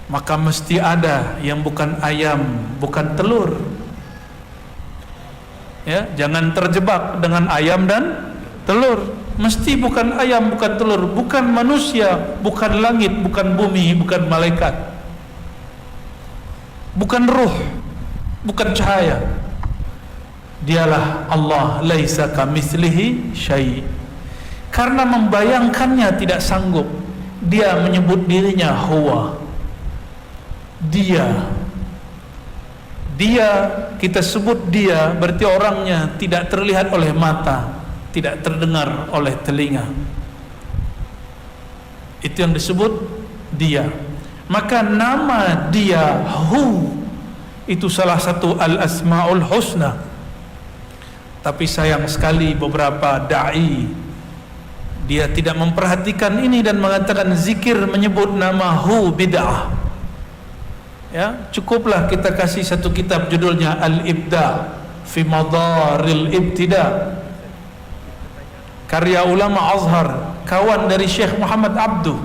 maka mesti ada yang bukan ayam, bukan telur. Ya, jangan terjebak dengan ayam dan telur. Mesti bukan ayam, bukan telur, bukan manusia, bukan langit, bukan bumi, bukan malaikat, bukan ruh, bukan cahaya. Dialah Allah, laisa kamitslihi syai'. Karena membayangkannya tidak sanggup, dia menyebut dirinya huwa. Dia, kita sebut dia, berarti orangnya tidak terlihat oleh mata, tidak terdengar oleh telinga. Itu yang disebut dia. Maka nama dia Hu itu salah satu al-asmaul husna. Tapi sayang sekali beberapa da'i dia tidak memperhatikan ini dan mengatakan zikir menyebut nama Hu bid'ah. Ya, cukuplah kita kasih satu kitab judulnya Al-Ibda fi Madaril Ibtida, karya ulama Azhar, kawan dari Syekh Muhammad Abdu,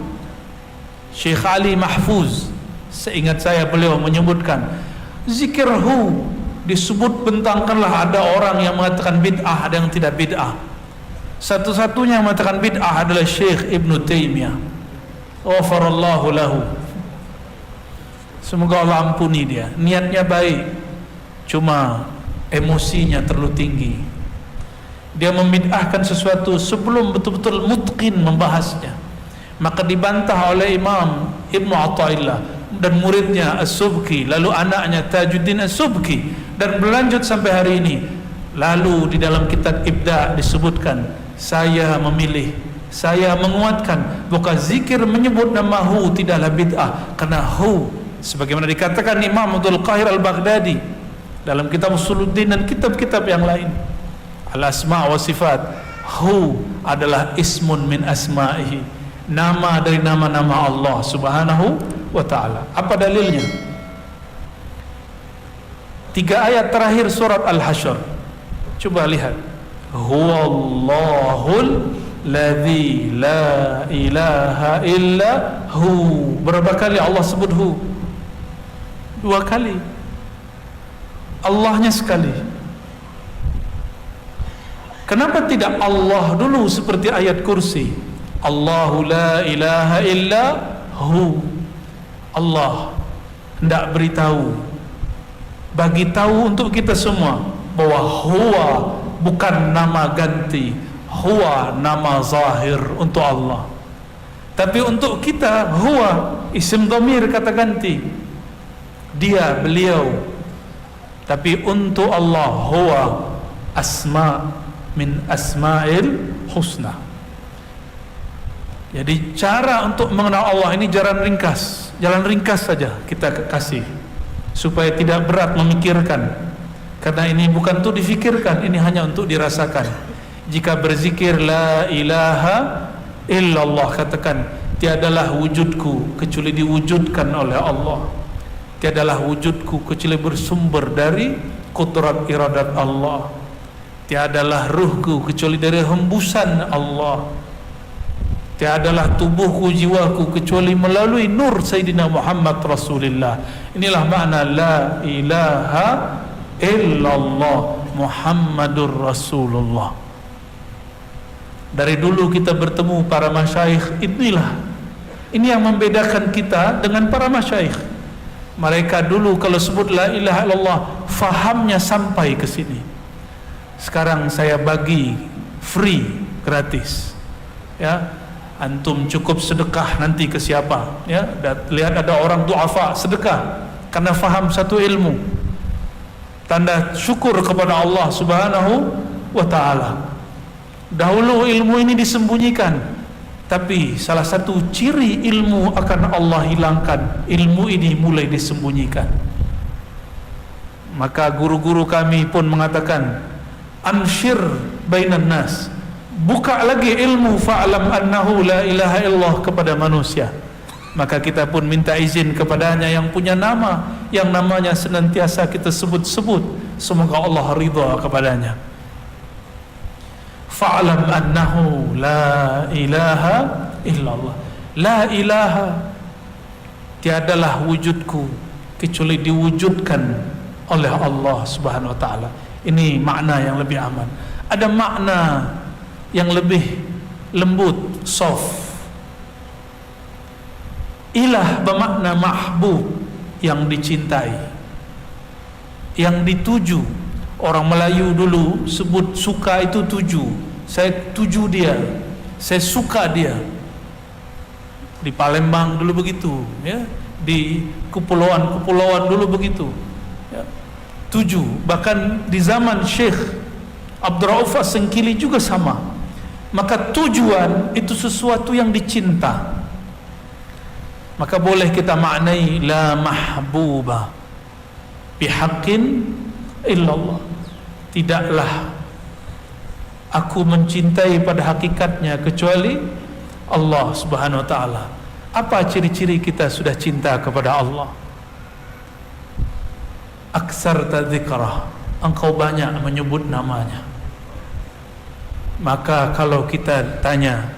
Syekh Ali Mahfuz. Seingat saya beliau menyebutkan zikir Hu disebut bentangkanlah ada orang yang mengatakan bid'ah, ada yang tidak bid'ah. Satu-satunya yang mengatakan bid'ah adalah Syekh Ibn Taimiyah, ghafarallahu lahu. Semoga Allah ampuni dia. Niatnya baik, cuma emosinya terlalu tinggi. Dia membid'ahkan sesuatu sebelum betul-betul mutqin membahasnya. Maka dibantah oleh Imam Ibnu Athaillah dan muridnya As-Subki, lalu anaknya Tajuddin As-Subki, dan berlanjut sampai hari ini. Lalu di dalam kitab Ibda disebutkan, saya memilih, saya menguatkan bahwa zikir menyebut nama Hu tidaklah bid'ah, karena Hu sebagaimana dikatakan Imam Abdul Qahir Al-Baghdadi dalam kitab Usuluddin dan kitab-kitab yang lain, Al-Asma' wa Sifat, Hu adalah ismun min asma'ihi, nama dari nama-nama Allah Subhanahu wa ta'ala. Apa dalilnya? 3 ayat terakhir surat Al-Hasyr. Coba lihat. Huwallahul ladzi la ilaha illa hu. Berapa kali Allah sebut hu? 2 kali. Allahnya sekali. Kenapa tidak Allah dulu seperti ayat kursi? Allahu la ilaha illa hu. Allah hendak beritahu, bagi tahu untuk kita semua bahwa huwa bukan nama ganti, huwa nama zahir untuk Allah. Tapi untuk kita huwa isim dhamir kata ganti, dia, beliau. Tapi untuk Allah huwa asma min asma'il husna. Jadi cara untuk mengenal Allah ini jalan ringkas saja kita kasih supaya tidak berat memikirkan, karena ini bukan untuk difikirkan, ini hanya untuk dirasakan. Jika berzikir la ilaha illallah, katakan tiadalah wujudku kecuali diwujudkan oleh Allah, tiadalah wujudku kecuali bersumber dari kudrat iradat Allah, tiadalah ruhku kecuali dari hembusan Allah, tiadalah tubuhku, jiwaku kecuali melalui nur Sayyidina Muhammad Rasulullah. Inilah makna la ilaha illallah Muhammadur Rasulullah. Dari dulu kita bertemu para masyayikh, ini yang membedakan kita dengan para masyayikh. Mereka dulu kalau sebut la ilaha illallah, fahamnya sampai ke sini. Sekarang saya bagi free, gratis. Ya, antum cukup sedekah nanti ke siapa, ya, lihat ada orang du'afa, sedekah karena faham satu ilmu, tanda syukur kepada Allah Subhanahu wa ta'ala. Dahulu ilmu ini disembunyikan, tapi salah satu ciri ilmu akan Allah hilangkan, ilmu ini mulai disembunyikan. Maka guru-guru kami pun mengatakan, ansyir bainan nas, buka lagi ilmu fa'lam annahu la ilaha illallah kepada manusia. Maka kita pun minta izin kepadanya yang punya nama, yang namanya senantiasa kita sebut-sebut, semoga Allah ridha kepadanya. Fa'lam annahu la ilaha illallah. La ilaha tiadalah wujudku kecuali diwujudkan oleh Allah Subhanahu wa taala. Ini makna yang lebih aman. Ada makna yang lebih lembut, soft. Ilah bermakna mahbub, yang dicintai, yang dituju. Orang Melayu dulu sebut suka itu tuju. Saya tuju dia, saya suka dia. Di Palembang dulu begitu, ya. Di kepulauan dulu begitu, ya. Tuju. Bahkan di zaman Syekh Abdul Rauf As-Sengkili juga sama. Maka tujuan itu sesuatu yang dicinta. Maka boleh kita maknai la mahbuba bihaqqin illallah. Tidaklah aku mencintai pada hakikatnya kecuali Allah Subhanahu wa taala. Apa ciri-ciri kita sudah cinta kepada Allah? Aksarta dzikrah, engkau banyak menyebut namanya. Maka kalau kita tanya,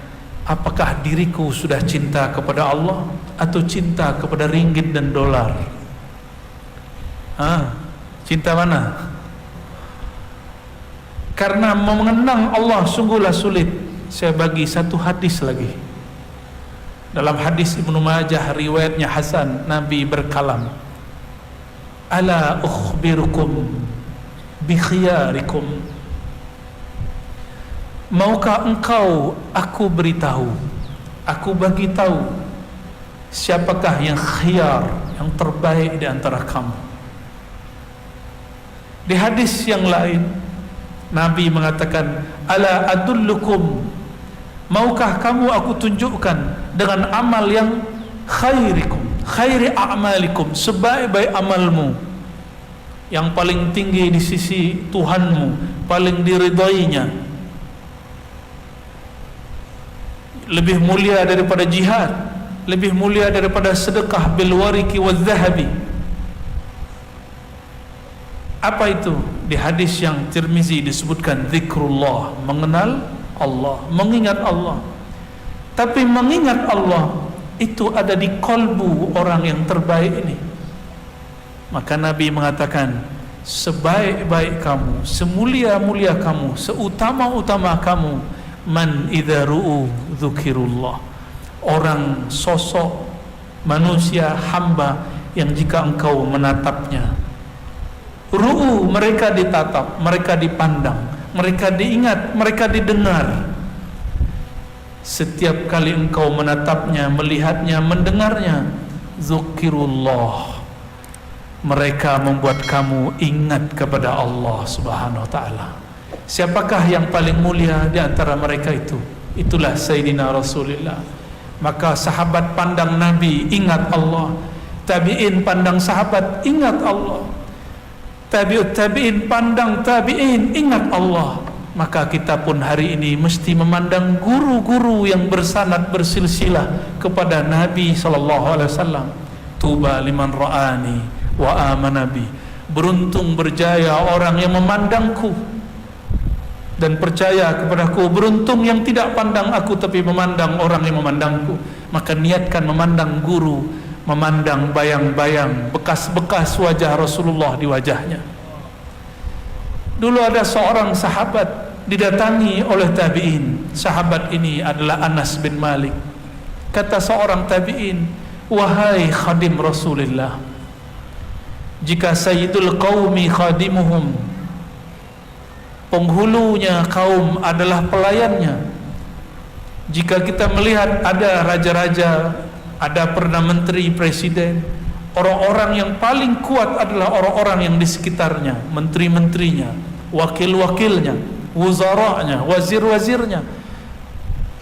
apakah diriku sudah cinta kepada Allah atau cinta kepada ringgit dan dolar? Cinta mana? Karena mengenang Allah sungguhlah sulit. Saya bagi satu hadis lagi. Dalam hadis Ibnu Majah riwayatnya Hasan, Nabi berkalam, ala ukhbirukum bi khiyarikum. Maukah engkau aku beritahu, aku bagi tahu siapakah yang khiyar, yang terbaik di antara kamu. Di hadis yang lain Nabi mengatakan, ala adullukum, maukah kamu aku tunjukkan dengan amal yang khairikum, khairi a'malikum, sebaik-baik amalmu, yang paling tinggi di sisi Tuhanmu, paling diridainya, lebih mulia daripada jihad, lebih mulia daripada sedekah bil wariki wal zahabi. Apa itu? Di hadis yang Tirmizi disebutkan zikrullah, mengenal Allah, mengingat Allah. Tapi mengingat Allah itu ada di kolbu orang yang terbaik ini. Maka Nabi mengatakan, sebaik-baik kamu, semulia-mulia kamu, seutama-utama kamu, man idza ru'u dzukirullah, orang sosok manusia hamba yang jika engkau menatapnya, ru'u, mereka ditatap, mereka dipandang, mereka diingat, mereka didengar. Setiap kali engkau menatapnya, melihatnya, mendengarnya, dzukirullah, mereka membuat kamu ingat kepada Allah Subhanahu wa taala. Siapakah yang paling mulia di antara mereka itu? Itulah Sayyidina Rasulullah. Maka sahabat pandang Nabi, ingat Allah. Tabi'in pandang sahabat, ingat Allah. Tabi'ut tabi'in pandang tabi'in, ingat Allah. Maka kita pun hari ini mesti memandang guru-guru yang bersanad bersilsilah kepada Nabi SAW. Tuba liman ra'ani wa amana bi. Beruntung berjaya orang yang memandangku dan percaya kepadaku. Beruntung yang tidak pandang aku tapi memandang orang yang memandangku. Maka niatkan memandang guru, memandang bayang-bayang bekas-bekas wajah Rasulullah di wajahnya. Dulu ada seorang sahabat didatangi oleh tabi'in. Sahabat ini adalah Anas bin Malik. Kata seorang tabi'in, wahai khadim Rasulullah, jika sayyidul qaumi khadimuhum, penghulunya kaum adalah pelayannya. Jika kita melihat ada raja-raja, ada perdana menteri, presiden, orang-orang yang paling kuat adalah orang-orang yang di sekitarnya, menteri-menterinya, wakil-wakilnya, wuzaranya, wazir-wazirnya.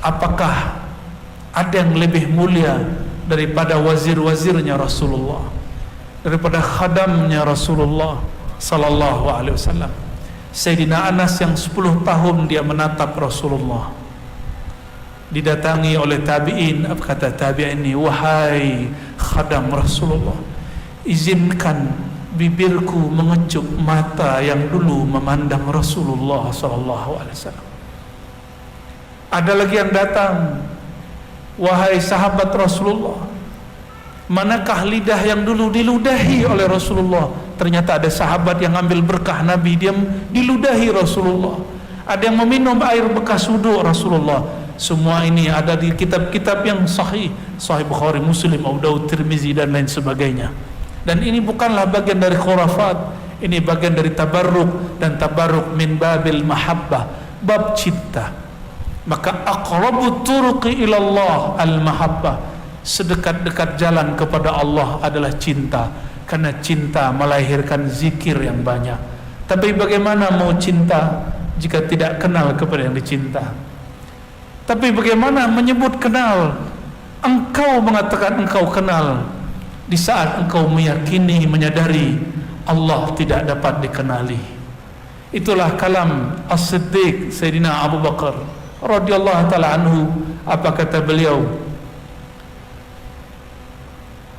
Apakah ada yang lebih mulia daripada wazir-wazirnya Rasulullah, daripada khadamnya Rasulullah sallallahu alaihi wasallam? Sayyidina Anas yang 10 tahun dia menatap Rasulullah, didatangi oleh tabi'in. Apa kata tabi'in ini? Wahai khadam Rasulullah, izinkan bibirku mengecup mata yang dulu memandang Rasulullah SAW. Ada lagi yang datang, wahai sahabat Rasulullah, Manakah lidah yang dulu diludahi oleh Rasulullah? Ternyata ada sahabat yang ambil berkah Nabi, dia diludahi Rasulullah. Ada yang meminum air bekas wudhu Rasulullah. Semua ini ada di kitab-kitab yang sahih, Sahih Bukhari, Muslim, Abu Daud, Tirmizi dan lain sebagainya. Dan ini bukanlah bagian dari khurafat, ini bagian dari tabarruk, dan tabarruk min babil mahabbah, bab cinta. Maka aqrabu turuqi ilallah al-mahabbah, sedekat-dekat jalan kepada Allah adalah cinta, karena cinta melahirkan zikir yang banyak. Tapi bagaimana mau cinta jika tidak kenal kepada yang dicinta? Tapi bagaimana menyebut kenal? Engkau mengatakan engkau kenal di saat engkau meyakini, menyadari Allah tidak dapat dikenali. Itulah kalam As-Siddiq Sayyidina Abu Bakar radhiyallahu ta'ala anhu. Apa kata beliau?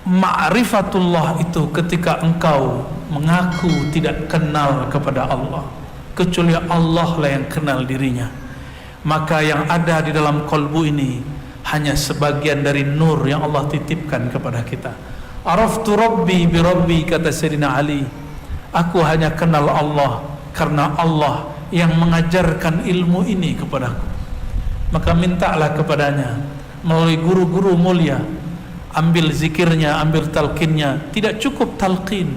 Ma'rifatullah itu ketika engkau mengaku tidak kenal kepada Allah, kecuali Allah lah yang kenal dirinya. Maka yang ada di dalam kalbu ini hanya sebagian dari nur yang Allah titipkan kepada kita. Araftu Rabbi bi Rabbi, kata Sayyidina Ali, aku hanya kenal Allah karena Allah yang mengajarkan ilmu ini kepadaku. Maka mintalah kepadanya melalui guru-guru mulia. Ambil zikirnya, ambil talqinnya. Tidak cukup talqin,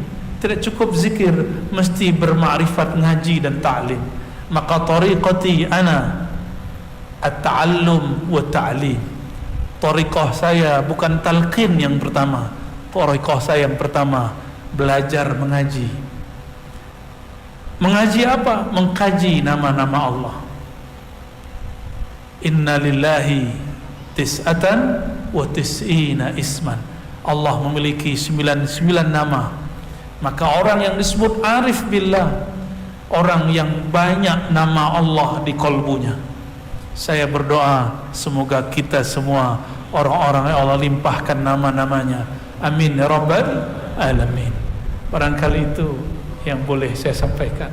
tidak cukup zikir, mesti bermakrifat, ngaji dan ta'lim. Maka tariqati ana at-ta'allum wa ta'lim. Tariqah saya bukan talqin yang pertama, tariqah saya yang pertama belajar mengaji. Mengaji apa? Mengkaji nama-nama Allah. Inna lillahi tis'atan wa tis'ina isman. Allah memiliki 99 nama. Maka orang yang disebut arif billah, orang yang banyak nama Allah di kalbunya. Saya berdoa semoga kita semua orang-orang yang Allah limpahkan nama-namanya. Amin ya rabbal alamin. Barangkali itu yang boleh saya sampaikan.